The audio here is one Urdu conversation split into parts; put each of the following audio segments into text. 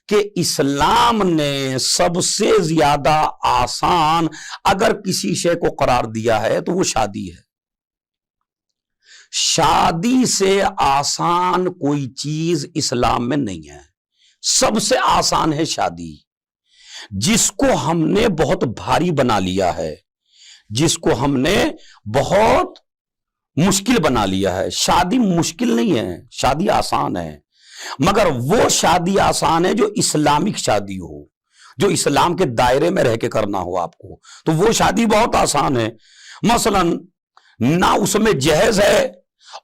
کہ اسلام نے سب سے زیادہ آسان اگر کسی شے کو قرار دیا ہے تو وہ شادی ہے. شادی سے آسان کوئی چیز اسلام میں نہیں ہے. سب سے آسان ہے شادی. جس کو ہم نے بہت بھاری بنا لیا ہے, جس کو ہم نے بہت مشکل بنا لیا ہے. شادی مشکل نہیں ہے, شادی آسان ہے. مگر وہ شادی آسان ہے جو اسلامک شادی ہو, جو اسلام کے دائرے میں رہ کے کرنا ہو آپ کو, تو وہ شادی بہت آسان ہے. مثلا نہ اس میں جہیز ہے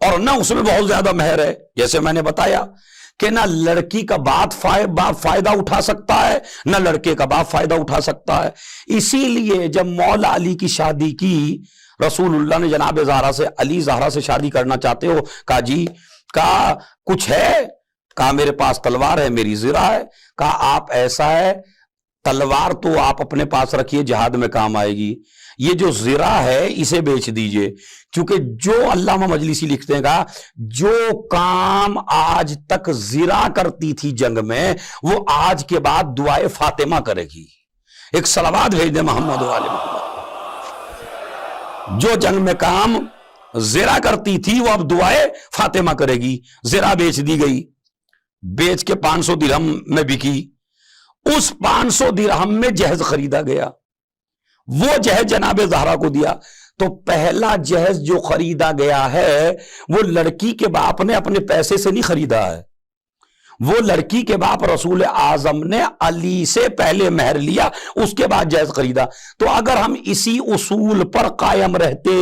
اور نہ اس میں بہت زیادہ مہر ہے. جیسے میں نے بتایا کہ نہ لڑکی کا باپ فائدہ اٹھا سکتا ہے, نہ لڑکے کا باپ فائدہ اٹھا سکتا ہے. اسی لیے جب مولا علی کی شادی کی, رسول اللہ نے جناب زہرا سے, علی زہرا سے شادی کرنا چاہتے ہو, کہا جی, کہا کچھ ہے, کہا میرے پاس تلوار ہے, میری زرہ ہے. کہا آپ ایسا ہے, تلوار تو آپ اپنے پاس رکھیے, جہاد میں کام آئے گی, یہ جو زرہ ہے اسے بیچ دیجئے. کیونکہ جو علامہ مجلسی لکھتے ہیں, کہا جو کام آج تک زرہ کرتی تھی جنگ میں, وہ آج کے بعد دعائے فاطمہ کرے گی. ایک صلوات بھیج دیں محمد والے محمد. جو جنگ میں کام زرہ کرتی تھی وہ اب دعائے فاطمہ کرے گی. زرہ بیچ دی گئی, بیچ کے 500 درہم میں بکی. اس 500 درہم میں جہیز خریدا گیا, وہ جہیز جناب زہرا کو دیا. تو پہلا جہیز جو خریدا گیا ہے وہ لڑکی کے باپ نے اپنے پیسے سے نہیں خریدا ہے, وہ لڑکی کے باپ رسول اعظم نے علی سے پہلے مہر لیا, اس کے بعد جہیز خریدا. تو اگر ہم اسی اصول پر قائم رہتے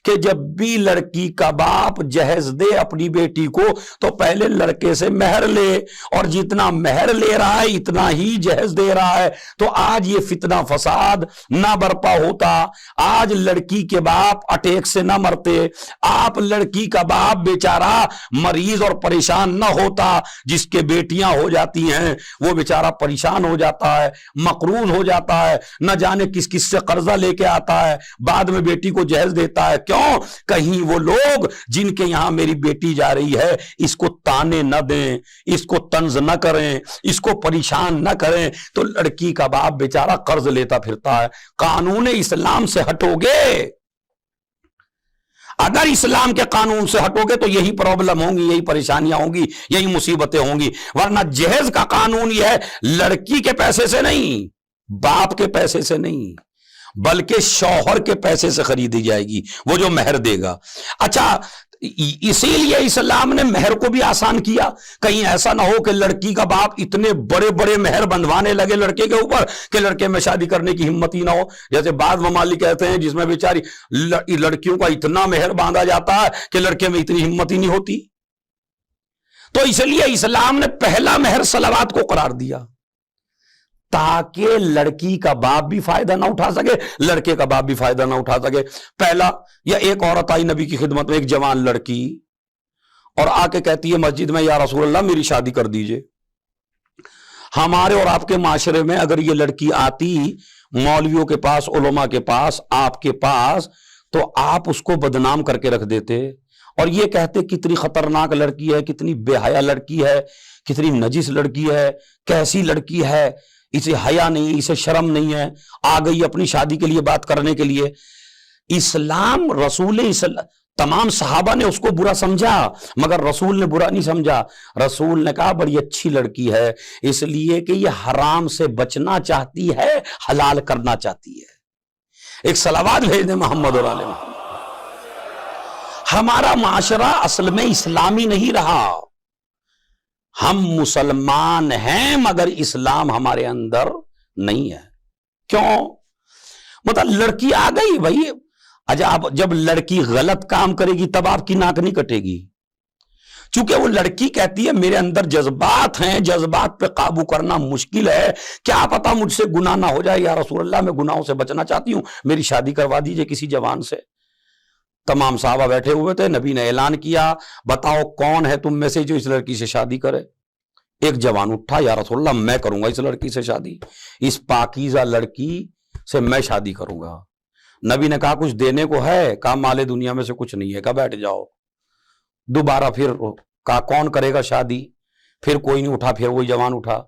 کہ جب بھی لڑکی کا باپ جہیز دے اپنی بیٹی کو تو پہلے لڑکے سے مہر لے, اور جتنا مہر لے رہا ہے اتنا ہی جہیز دے رہا ہے, تو آج یہ فتنہ فساد نہ برپا ہوتا, آج لڑکی کے باپ اٹیک سے نہ مرتے, آپ لڑکی کا باپ بیچارہ مریض اور پریشان نہ ہوتا. جس کے بیٹیاں ہو جاتی ہیں وہ بیچارہ پریشان ہو جاتا ہے, مقروض ہو جاتا ہے, نہ جانے کس کس سے قرضہ لے کے آتا ہے, بعد میں بیٹی کو جہیز دیتا ہے. کیوں؟ کہیں وہ لوگ جن کے یہاں میری بیٹی جا رہی ہے اس کو تانے نہ دیں, اس کو طنز نہ کریں, اس کو پریشان نہ کریں, تو لڑکی کا باپ بیچارہ قرض لیتا پھرتا ہے. قانون اسلام سے ہٹو گے, اگر اسلام کے قانون سے ہٹو گے تو یہی پرابلم ہوں گی, یہی پریشانیاں ہوں گی, یہی مصیبتیں ہوں گی. ورنہ جہیز کا قانون یہ ہے, لڑکی کے پیسے سے نہیں, باپ کے پیسے سے نہیں, بلکہ شوہر کے پیسے سے خریدی جائے گی, وہ جو مہر دے گا. اچھا, اسی لیے اسلام نے مہر کو بھی آسان کیا. کہیں ایسا نہ ہو کہ لڑکی کا باپ اتنے بڑے بڑے مہر بندھوانے لگے لڑکے کے اوپر کہ لڑکے میں شادی کرنے کی ہمت ہی نہ ہو. جیسے بعض ممالک کہتے ہیں جس میں بیچاری لڑکیوں کا اتنا مہر باندھا جاتا ہے کہ لڑکے میں اتنی ہمت ہی نہیں ہوتی. تو اس لیے اسلام نے پہلا مہر صلوات کو قرار دیا تاکہ لڑکی کا باپ بھی فائدہ نہ اٹھا سکے, لڑکے کا باپ بھی فائدہ نہ اٹھا سکے. پہلا, یا ایک عورت آئی نبی کی خدمت میں, ایک جوان لڑکی, اور آ کے کہتی ہے مسجد میں, یا رسول اللہ میری شادی کر دیجئے. ہمارے اور آپ کے معاشرے میں اگر یہ لڑکی آتی مولویوں کے پاس, علماء کے پاس, آپ کے پاس, تو آپ اس کو بدنام کر کے رکھ دیتے اور یہ کہتے کتنی خطرناک لڑکی ہے, کتنی بے حیا لڑکی ہے, کتنی نجس لڑکی ہے, کیسی لڑکی ہے, اسے حیا نہیں, اسے شرم نہیں ہے, آ گئی اپنی شادی کے لیے بات کرنے کے لیے. اسلام, تمام صحابہ نے اس کو برا سمجھا, مگر رسول نے برا نہیں سمجھا. رسول نے کہا بڑی اچھی لڑکی ہے, اس لیے کہ یہ حرام سے بچنا چاہتی ہے, حلال کرنا چاہتی ہے. ایک صلوات بھیج دیں محمد اور آل محمد. ہمارا معاشرہ اصل میں اسلامی نہیں رہا, ہم مسلمان ہیں مگر اسلام ہمارے اندر نہیں ہے. کیوں؟ مطلب لڑکی آ گئی بھائی, جب لڑکی غلط کام کرے گی تب آپ کی ناک نہیں کٹے گی, چونکہ وہ لڑکی کہتی ہے میرے اندر جذبات ہیں, جذبات پہ قابو کرنا مشکل ہے, کیا پتا مجھ سے گناہ نہ ہو جائے, یا رسول اللہ میں گناہوں سے بچنا چاہتی ہوں, میری شادی کروا دیجئے کسی جوان سے. تمام صحابہ بیٹھے ہوئے تھے, نبی نے اعلان کیا بتاؤ کون ہے تم میں سے جو اس لڑکی سے شادی کرے. ایک جوان اٹھا, یا رسول اللہ میں کروں گا اس لڑکی سے شادی, اس پاکیزہ لڑکی سے میں شادی کروں گا. نبی نے کہا کچھ دینے کو ہے؟ کہا مال دنیا میں سے کچھ نہیں ہے. کہا بیٹھ جاؤ. دوبارہ پھر کہا کون کرے گا شادی؟ پھر کوئی نہیں اٹھا، پھر وہی جوان اٹھا،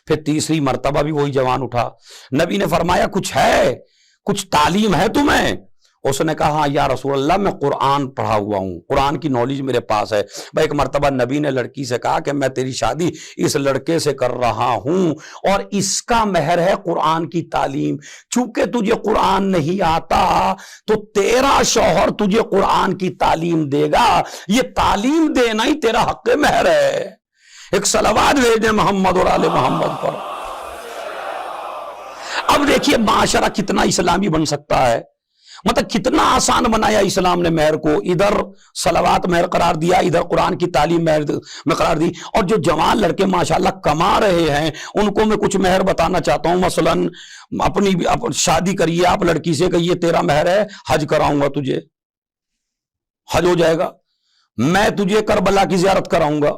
پھر تیسری مرتبہ بھی وہی جوان اٹھا۔ نبی نے فرمایا کچھ ہے، کچھ تعلیم ہے تمہیں؟ اس نے کہا ہاں یا رسول اللہ میں قرآن پڑھا ہوا ہوں، قرآن کی نالج میرے پاس ہے۔ بھائی ایک مرتبہ نبی نے لڑکی سے کہا کہ میں تیری شادی اس لڑکے سے کر رہا ہوں اور اس کا مہر ہے قرآن کی تعلیم، چونکہ تجھے قرآن نہیں آتا تو تیرا شوہر تجھے قرآن کی تعلیم دے گا، یہ تعلیم دینا ہی تیرا حق مہر ہے۔ ایک صلوات بھیج دیں محمد اور آل محمد پر۔ اب دیکھیے معاشرہ کتنا اسلامی بن سکتا ہے، مطلب کتنا آسان بنایا اسلام نے مہر کو، ادھر صلوات مہر قرار دیا، ادھر قرآن کی تعلیم مہر میں قرار دی۔ اور جو جوان لڑکے ماشاءاللہ کما رہے ہیں ان کو میں کچھ مہر بتانا چاہتا ہوں، مثلا اپنی شادی کریے آپ لڑکی سے کہ یہ تیرا مہر ہے، حج کراؤں گا تجھے، حج ہو جائے گا، میں تجھے کربلا کی زیارت کراؤں گا،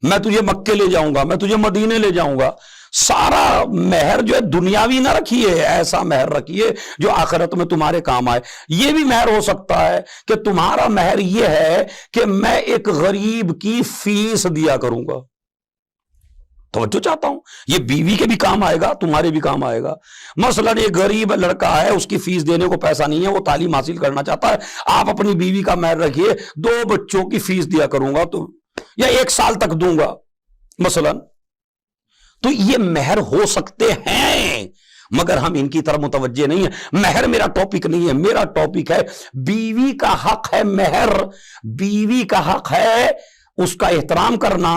میں تجھے مکے لے جاؤں گا، میں تجھے مدینے لے جاؤں گا۔ سارا مہر جو ہے دنیاوی نہ رکھیے، ایسا مہر رکھیے جو آخرت میں تمہارے کام آئے۔ یہ بھی مہر ہو سکتا ہے کہ تمہارا مہر یہ ہے کہ میں ایک غریب کی فیس دیا کروں گا۔ توجہ چاہتا ہوں، یہ بیوی کے بھی کام آئے گا، تمہارے بھی کام آئے گا۔ مثلا ایک غریب لڑکا ہے، اس کی فیس دینے کو پیسہ نہیں ہے، وہ تعلیم حاصل کرنا چاہتا ہے، آپ اپنی بیوی کا مہر رکھیے 2 بچوں کی فیس دیا کروں گا تو یا 1 سال تک دوں گا مثلا، تو یہ مہر ہو سکتے ہیں مگر ہم ان کی طرف متوجہ نہیں ہیں۔ مہر میرا ٹاپک نہیں ہے، میرا ٹاپک ہے بیوی کا حق ہے مہر، بیوی کا حق ہے اس کا احترام کرنا،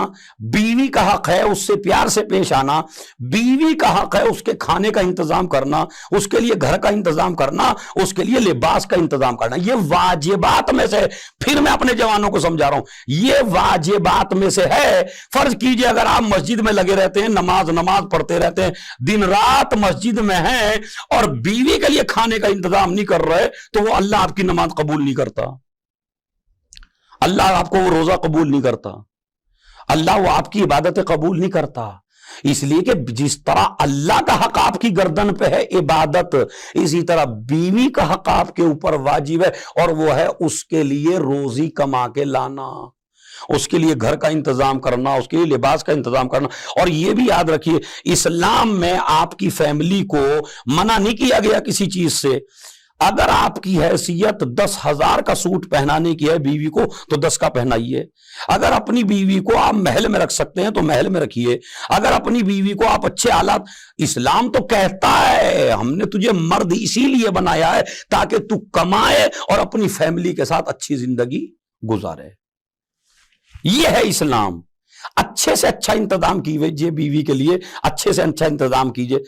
بیوی کا حق ہے اس سے پیار سے پیش آنا، بیوی کا حق ہے اس کے کھانے کا انتظام کرنا، اس کے لیے گھر کا انتظام کرنا، اس کے لیے لباس کا انتظام کرنا۔ یہ واجبات میں سے، پھر میں اپنے جوانوں کو سمجھا رہا ہوں، یہ واجبات میں سے ہے۔ فرض کیجئے اگر آپ مسجد میں لگے رہتے ہیں، نماز پڑھتے رہتے ہیں، دن رات مسجد میں ہیں اور بیوی کے لیے کھانے کا انتظام نہیں کر رہے تو وہ اللہ آپ کی نماز قبول نہیں کرتا، اللہ آپ کو وہ روزہ قبول نہیں کرتا، اللہ وہ آپ کی عبادتیں قبول نہیں کرتا۔ اس لیے کہ جس طرح اللہ کا حق آپ کی گردن پہ ہے عبادت، اسی طرح بیوی کا حق آپ کے اوپر واجب ہے، اور وہ ہے اس کے لیے روزی کما کے لانا، اس کے لیے گھر کا انتظام کرنا، اس کے لیے لباس کا انتظام کرنا۔ اور یہ بھی یاد رکھیے اسلام میں آپ کی فیملی کو منع نہیں کیا گیا کسی چیز سے۔ اگر آپ کی حیثیت 10,000 کا سوٹ پہنانے کی ہے بیوی کو تو 10 کا پہنائیے، اگر اپنی بیوی کو آپ محل میں رکھ سکتے ہیں تو محل میں رکھیے، اگر اپنی بیوی کو آپ اچھے آلات، اسلام تو کہتا ہے ہم نے تجھے مرد اسی لیے بنایا ہے تاکہ تو کمائے اور اپنی فیملی کے ساتھ اچھی زندگی گزارے۔ یہ ہے اسلام۔ اچھے سے اچھا انتظام کیجیے بیوی کے لیے، اچھے سے اچھا انتظام کیجیے۔